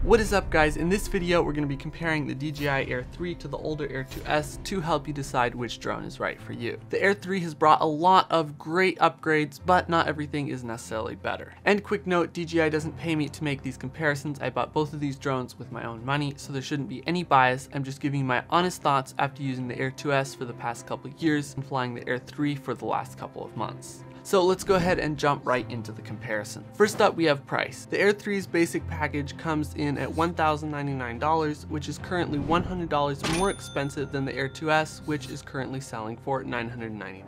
What is up, guys? In this video we're going to be comparing the DJI Air 3 to the older Air 2S to help you decide which drone is right for you. The Air 3 has brought a lot of great upgrades, but not everything is necessarily better. And quick note, DJI doesn't pay me to make these comparisons. I bought both of these drones with my own money, so there shouldn't be any bias. I'm just giving you my honest thoughts after using the Air 2S for the past couple of years and flying the Air 3 for the last couple of months. So let's go ahead and jump right into the comparison. First up, we have price. The Air 3's basic package comes in at $1,099, which is currently $100 more expensive than the Air 2S, which is currently selling for $999.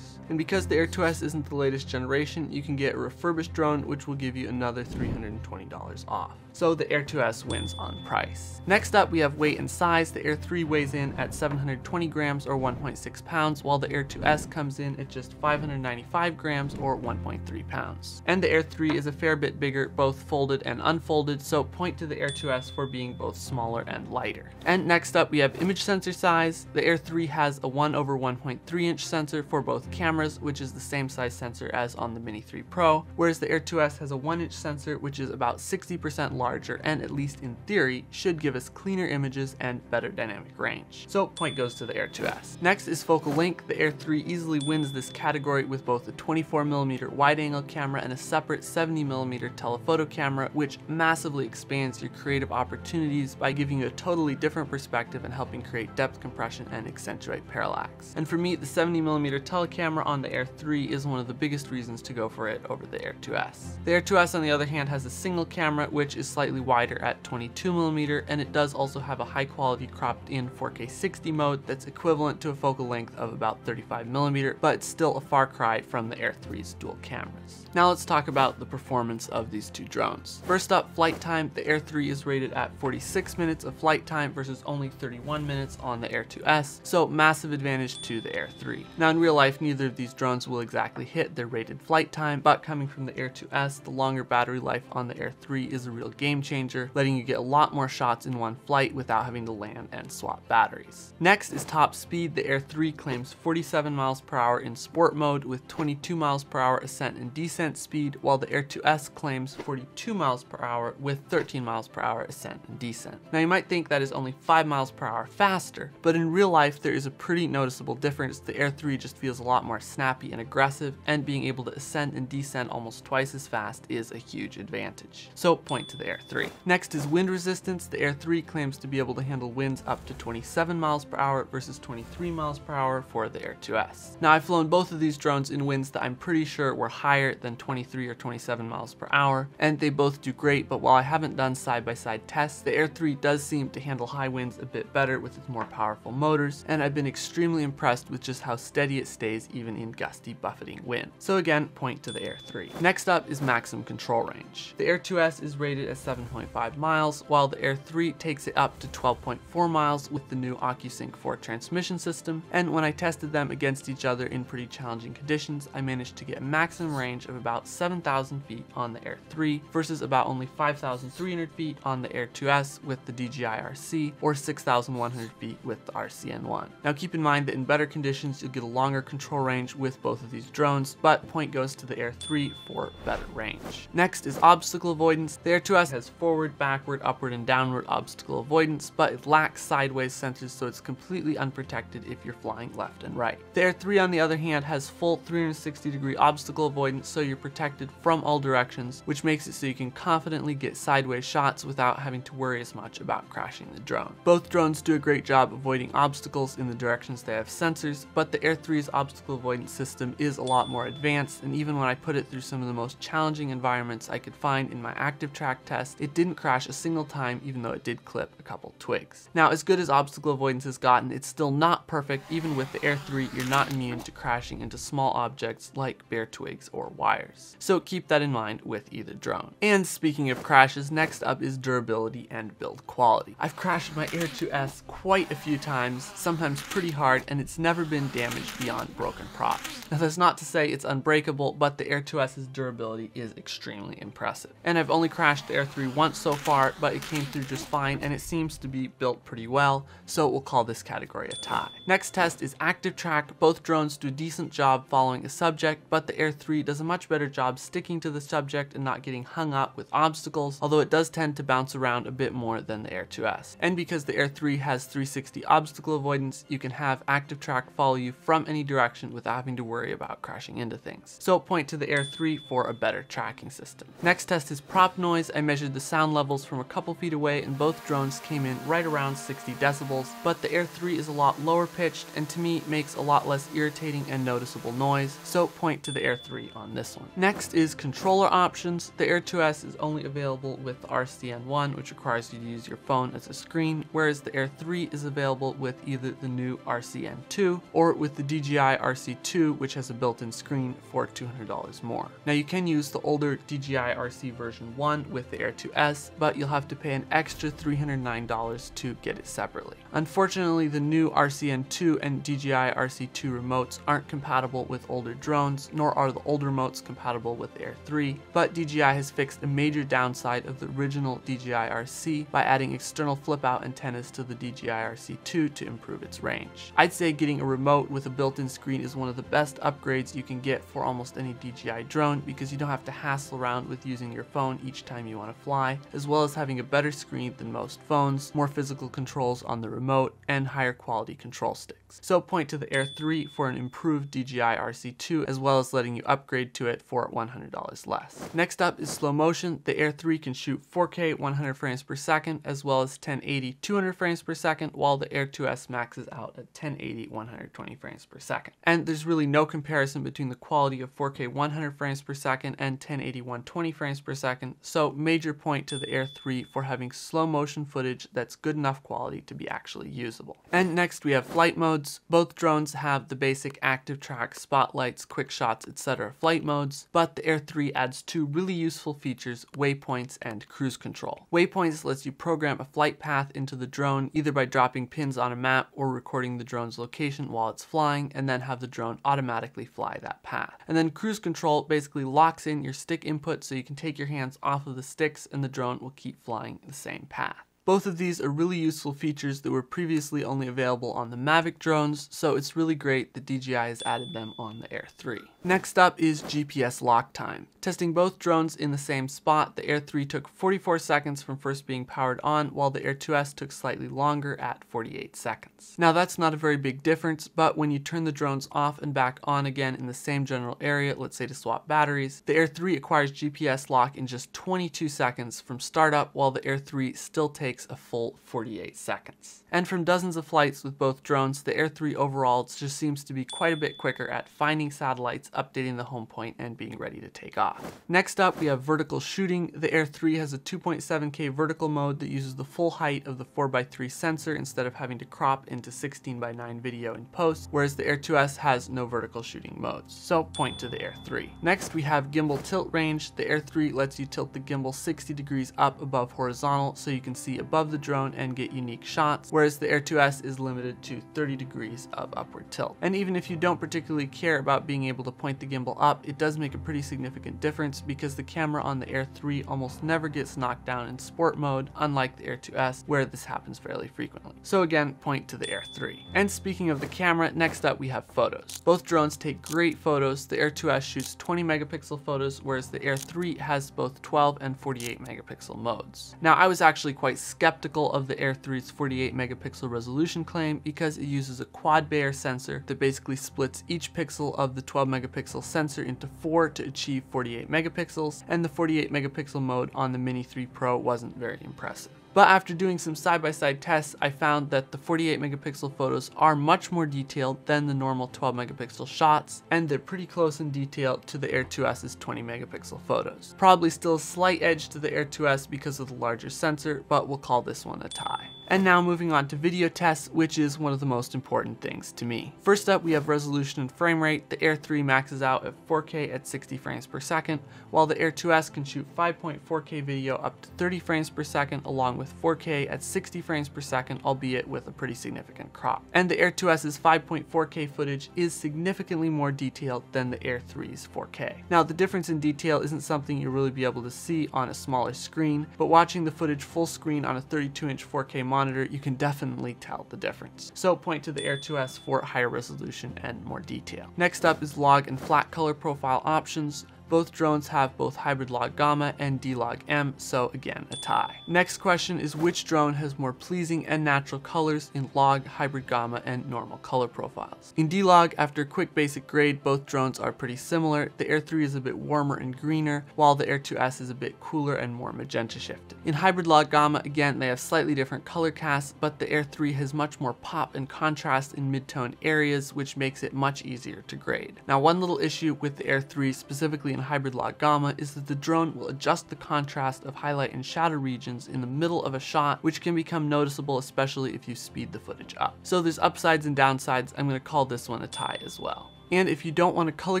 And because the Air 2S isn't the latest generation, you can get a refurbished drone, which will give you another $320 off. So the Air 2S wins on price. Next up, we have weight and size. The Air 3 weighs in at 720 grams or 1.6 pounds, while the Air 2S comes in at just 595 grams or 1.3 pounds. And the Air 3 is a fair bit bigger, both folded and unfolded, so point to the Air 2S for being both smaller and lighter. And next up, we have image sensor size. The Air 3 has a 1/1.3 inch sensor for both cameras, which is the same size sensor as on the Mini 3 Pro, whereas the Air 2S has a 1 inch sensor, which is about 60% larger and, at least in theory, should give us cleaner images and better dynamic range. So point goes to the Air 2S. Next is focal length. The Air 3 easily wins this category with both a 24mm wide-angle camera and a separate 70mm telephoto camera, which massively expands your creative opportunities by giving you a totally different perspective and helping create depth compression and accentuate parallax. And for me, the 70mm telecamera on the Air 3 is one of the biggest reasons to go for it over the Air 2S. The Air 2S, on the other hand, has a single camera, which is slightly wider at 22mm, and it does also have a high-quality cropped-in 4K 60 mode that's equivalent to a focal length of about 35mm, but it's still a far cry from the Air 3's dual cameras. Now let's talk about the performance of these two drones. First up, flight time. The Air 3 is rated at 46 minutes of flight time versus only 31 minutes on the Air 2S, so massive advantage to the Air 3. Now in real life, neither of these drones will exactly hit their rated flight time, but coming from the Air 2S, the longer battery life on the Air 3 is a real game changer, letting you get a lot more shots in one flight without having to land and swap batteries. Next is top speed. The Air 3 claims 47 miles per hour in sport mode with 22 miles per hour ascent and descent speed, while the Air 2S claims 42 miles per hour with 13 miles per hour ascent and descent. Now you might think that is only 5 miles per hour faster, but in real life there is a pretty noticeable difference. The Air 3 just feels a lot more snappy and aggressive, and being able to ascend and descend almost twice as fast is a huge advantage. So point to the Air 3. Next is wind resistance. The Air 3 claims to be able to handle winds up to 27 miles per hour versus 23 miles per hour for the Air 2S. Now I've flown both of these drones in winds that I'm pretty sure were higher than 23 or 27 miles per hour, and they both do great, but while I haven't done side-by-side tests, the Air 3 does seem to handle high winds a bit better with its more powerful motors, and I've been extremely impressed with just how steady it stays even in gusty, buffeting wind. So again, point to the Air 3. Next up is maximum control range. The Air 2S is rated at 7.5 miles, while the Air 3 takes it up to 12.4 miles with the new OcuSync 4 transmission system, and when I tested them against each other in pretty challenging conditions, I managed to get a maximum range of about 7,000 feet on the Air 3 versus about only 5,300 feet on the Air 2S with the DJI RC, or 6,100 feet with the RCN1. Now keep in mind that in better conditions you'll get a longer control range with both of these drones, but point goes to the Air 3 for better range. Next is obstacle avoidance. The Air 2S has forward, backward, upward, and downward obstacle avoidance, but it lacks sideways sensors, so it's completely unprotected if you're flying left and right. The Air 3, on the other hand, has full 360-degree obstacle avoidance, so you're protected from all directions, which makes it so you can confidently get sideways shots without having to worry as much about crashing the drone. Both drones do a great job avoiding obstacles in the directions they have sensors, but the Air 3's obstacle avoidance system is a lot more advanced, and even when I put it through some of the most challenging environments I could find in my active track test, it didn't crash a single time, even though it did clip a couple twigs. Now, as good as obstacle avoidance has gotten, it's still not perfect. Even with the Air 3, you're not immune to crashing into small objects like bare twigs or wires. So keep that in mind with either drone. And speaking of crashes, next up is durability and build quality. I've crashed my Air 2S quite a few times, sometimes pretty hard, and it's never been damaged beyond broken props. Now that's not to say it's unbreakable, but the Air 2S's durability is extremely impressive. And I've only crashed the Air 3 once so far, but it came through just fine, and it seems to be built pretty well, so we'll call this category a tie. Next test is active track. Both drones do a decent job following a subject, but the Air 3 does a much better job sticking to the subject and not getting hung up with obstacles, although it does tend to bounce around a bit more than the Air 2S. And because the Air 3 has 360 obstacle avoidance, you can have active track follow you from any direction without having to worry about crashing into things. So point to the Air 3 for a better tracking system. Next test is prop noise. I measured the sound levels from a couple feet away and both drones came in right around 60 decibels, but the Air 3 is a lot lower pitched and to me makes a lot less irritating and noticeable noise, so point to the Air 3 on this one. Next is controller options. The Air 2S is only available with the RCN1, which requires you to use your phone as a screen, whereas the Air 3 is available with either the new RCN2 or with the DJI RC2, which has a built-in screen for $200 more. Now you can use the older DJI RC version 1 with the Air 2S, but you'll have to pay an extra $309 to get it separately. Unfortunately, the new RCN2 and DJI RC2 remotes aren't compatible with older drones, nor are the old remotes compatible with the Air 3, but DJI has fixed a major downside of the original DJI RC by adding external flip-out antennas to the DJI RC2 to improve its range. I'd say getting a remote with a built-in screen is one of the best upgrades you can get for almost any DJI drone because you don't have to hassle around with using your phone each time you want to fly, as well as having a better screen than most phones, more physical controls on the remote, and higher quality control sticks. So point to the Air 3 for an improved DJI RC2, as well as letting you upgrade to it for $100 less. Next up is slow motion. The Air 3 can shoot 4K 100 frames per second, as well as 1080 200 frames per second, while the Air 2S maxes out at 1080 120 frames per second. And there's really no comparison between the quality of 4K 100 frames per second and 1080 120 frames per second, so major point to the Air 3 for having slow motion footage that's good enough quality to be actually usable. And next we have flight modes. Both drones have the basic active track, spotlights, quick shots, etc. flight modes, but the Air 3 adds two really useful features: waypoints and cruise control. Waypoints lets you program a flight path into the drone either by dropping pins on a map or recording the drone's location while it's flying and then have the drone automatically fly that path. And then cruise control basically locks in your stick input so you can take your hands off of the sticks and the drone will keep flying the same path. Both of these are really useful features that were previously only available on the Mavic drones, so it's really great that DJI has added them on the Air 3. Next up is GPS lock time. Testing both drones in the same spot, the Air 3 took 44 seconds from first being powered on, while the Air 2S took slightly longer at 48 seconds. Now that's not a very big difference, but when you turn the drones off and back on again in the same general area, let's say to swap batteries, the Air 3 acquires GPS lock in just 22 seconds from startup, while the Air 3 still takes a full 48 seconds. And from dozens of flights with both drones, the Air 3 overall just seems to be quite a bit quicker at finding satellites, updating the home point, and being ready to take off. Next up, we have vertical shooting. The Air 3 has a 2.7K vertical mode that uses the full height of the 4x3 sensor instead of having to crop into 16:9 video in post, whereas the Air 2S has no vertical shooting modes, so point to the Air 3. Next, we have gimbal tilt range. The Air 3 lets you tilt the gimbal 60 degrees up above horizontal so you can see above the drone and get unique shots, whereas the Air 2S is limited to 30 degrees of upward tilt. And even if you don't particularly care about being able to point the gimbal up, it does make a pretty significant difference because the camera on the Air 3 almost never gets knocked down in sport mode, unlike the Air 2S where this happens fairly frequently. So again, point to the Air 3. And speaking of the camera, next up we have photos. Both drones take great photos. The Air 2S shoots 20 megapixel photos, whereas the Air 3 has both 12 and 48 megapixel modes. Now I was actually quite skeptical of the Air 3's 48 megapixel resolution claim because it uses a quad Bayer sensor that basically splits each pixel of the 12 megapixel sensor into 4 to achieve 48 megapixels, and the 48 megapixel mode on the Mini 3 Pro wasn't very impressive. But after doing some side-by-side tests, I found that the 48 megapixel photos are much more detailed than the normal 12 megapixel shots, and they're pretty close in detail to the Air 2S's 20 megapixel photos. Probably still a slight edge to the Air 2S because of the larger sensor, but we'll call this one a tie. And now moving on to video tests, which is one of the most important things to me. First up, we have resolution and frame rate. The Air 3 maxes out at 4K at 60 frames per second, while the Air 2S can shoot 5.4K video up to 30 frames per second, along with 4K at 60 frames per second, albeit with a pretty significant crop. And the Air 2S's 5.4K footage is significantly more detailed than the Air 3's 4K. Now, the difference in detail isn't something you'll really be able to see on a smaller screen, but watching the footage full screen on a 32-inch 4K monitor monitor, you can definitely tell the difference. So point to the Air 2S for higher resolution and more detail. Next up is log and flat color profile options. Both drones have both hybrid log gamma and D-log M, so again, a tie. Next question is which drone has more pleasing and natural colors in log, hybrid gamma, and normal color profiles. In D-log, after a quick basic grade, both drones are pretty similar. The Air 3 is a bit warmer and greener, while the Air 2S is a bit cooler and more magenta shifted. In hybrid log gamma, again, they have slightly different color casts, but the Air 3 has much more pop and contrast in mid-tone areas, which makes it much easier to grade. Now, one little issue with the Air 3, specifically in hybrid log gamma, is that the drone will adjust the contrast of highlight and shadow regions in the middle of a shot, which can become noticeable, especially if you speed the footage up. So there's upsides and downsides. I'm going to call this one a tie as well. And if you don't want to color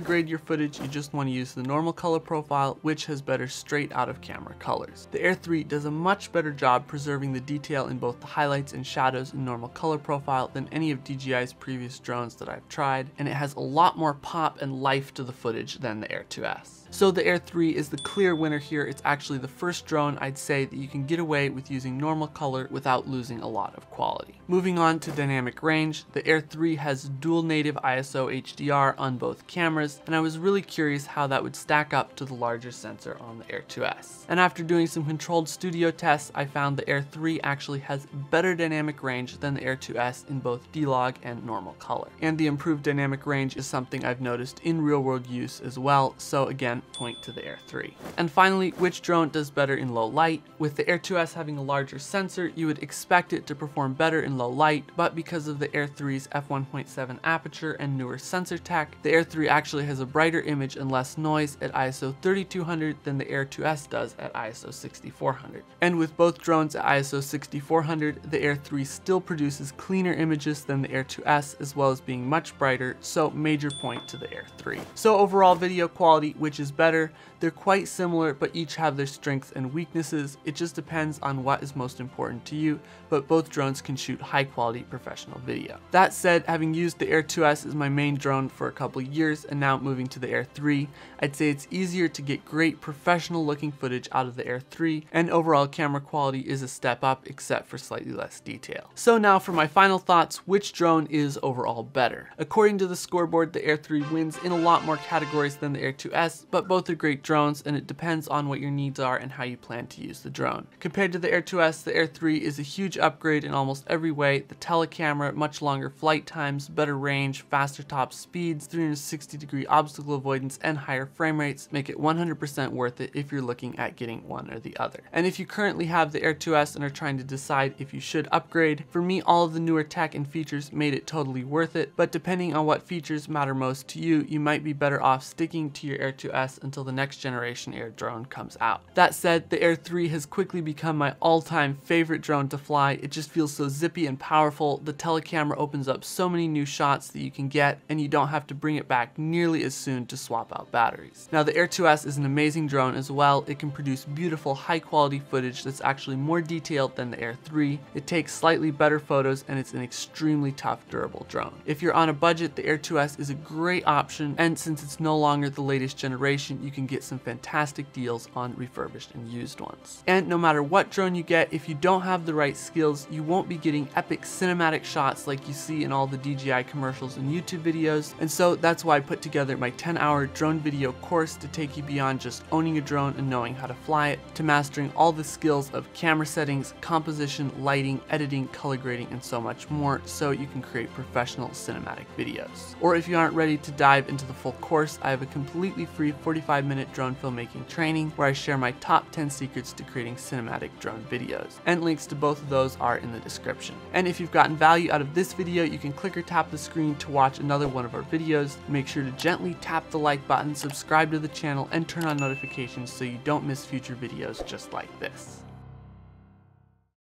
grade your footage, you just want to use the normal color profile, which has better straight out of camera colors. The Air 3 does a much better job preserving the detail in both the highlights and shadows in normal color profile than any of DJI's previous drones that I've tried, and it has a lot more pop and life to the footage than the Air 2S. So the Air 3 is the clear winner here. It's actually the first drone I'd say that you can get away with using normal color without losing a lot of quality. Moving on to dynamic range, the Air 3 has dual native ISO HDR on both cameras, and I was really curious how that would stack up to the larger sensor on the Air 2S. And after doing some controlled studio tests, I found the Air 3 actually has better dynamic range than the Air 2S in both D-log and normal color. And the improved dynamic range is something I've noticed in real-world use as well, so again, point to the Air 3. And finally, which drone does better in low light? With the Air 2S having a larger sensor, you would expect it to perform better in low light, but because of the Air 3's f1.7 aperture and newer sensor tech, the Air 3 actually has a brighter image and less noise at ISO 3200 than the Air 2S does at ISO 6400. And with both drones at ISO 6400, the Air 3 still produces cleaner images than the Air 2S, as well as being much brighter, so major point to the Air 3. So overall video quality, which is better? They're quite similar, but each have their strengths and weaknesses. It just depends on what is most important to you, but both drones can shoot high quality professional video. That said, having used the Air 2S as my main drone for a couple years and now moving to the Air 3, I'd say it's easier to get great professional looking footage out of the Air 3, and overall camera quality is a step up except for slightly less detail. So now for my final thoughts, which drone is overall better? According to the scoreboard, the Air 3 wins in a lot more categories than the Air 2S, but both are great drones, and it depends on what your needs are and how you plan to use the drone. Compared to the Air 2S, the Air 3 is a huge upgrade in almost every way. The telecamera, much longer flight times, better range, faster top speeds, 360-degree obstacle avoidance, and higher frame rates make it 100% worth it if you're looking at getting one or the other. And if you currently have the Air 2S and are trying to decide if you should upgrade, for me all of the newer tech and features made it totally worth it, but depending on what features matter most to you, you might be better off sticking to your Air 2S until the next generation Air drone comes out. That said, the Air 3 has quickly become my all-time favorite drone to fly. It just feels so zippy and powerful. The telecamera opens up so many new shots that you can get, and you don't have to bring it back nearly as soon to swap out batteries. Now the Air 2S is an amazing drone as well. It can produce beautiful high-quality footage that's actually more detailed than the Air 3. It takes slightly better photos, and it's an extremely tough, durable drone. If you're on a budget, the Air 2S is a great option, and since it's no longer the latest generation, you can get some fantastic deals on refurbished and used ones. And no matter what drone you get, if you don't have the right skills, you won't be getting epic cinematic shots like you see in all the DJI commercials and YouTube videos. And so that's why I put together my 10-hour drone video course to take you beyond just owning a drone and knowing how to fly it, to mastering all the skills of camera settings, composition, lighting, editing, color grading, and so much more, so you can create professional cinematic videos. Or if you aren't ready to dive into the full course, I have a completely free 45-minute drone filmmaking training where I share my top 10 secrets to creating cinematic drone videos. And links to both of those are in the description. And if you've gotten value out of this video, you can click or tap the screen to watch another one of our videos. Make sure to gently tap the like button, subscribe to the channel, and turn on notifications so you don't miss future videos just like this.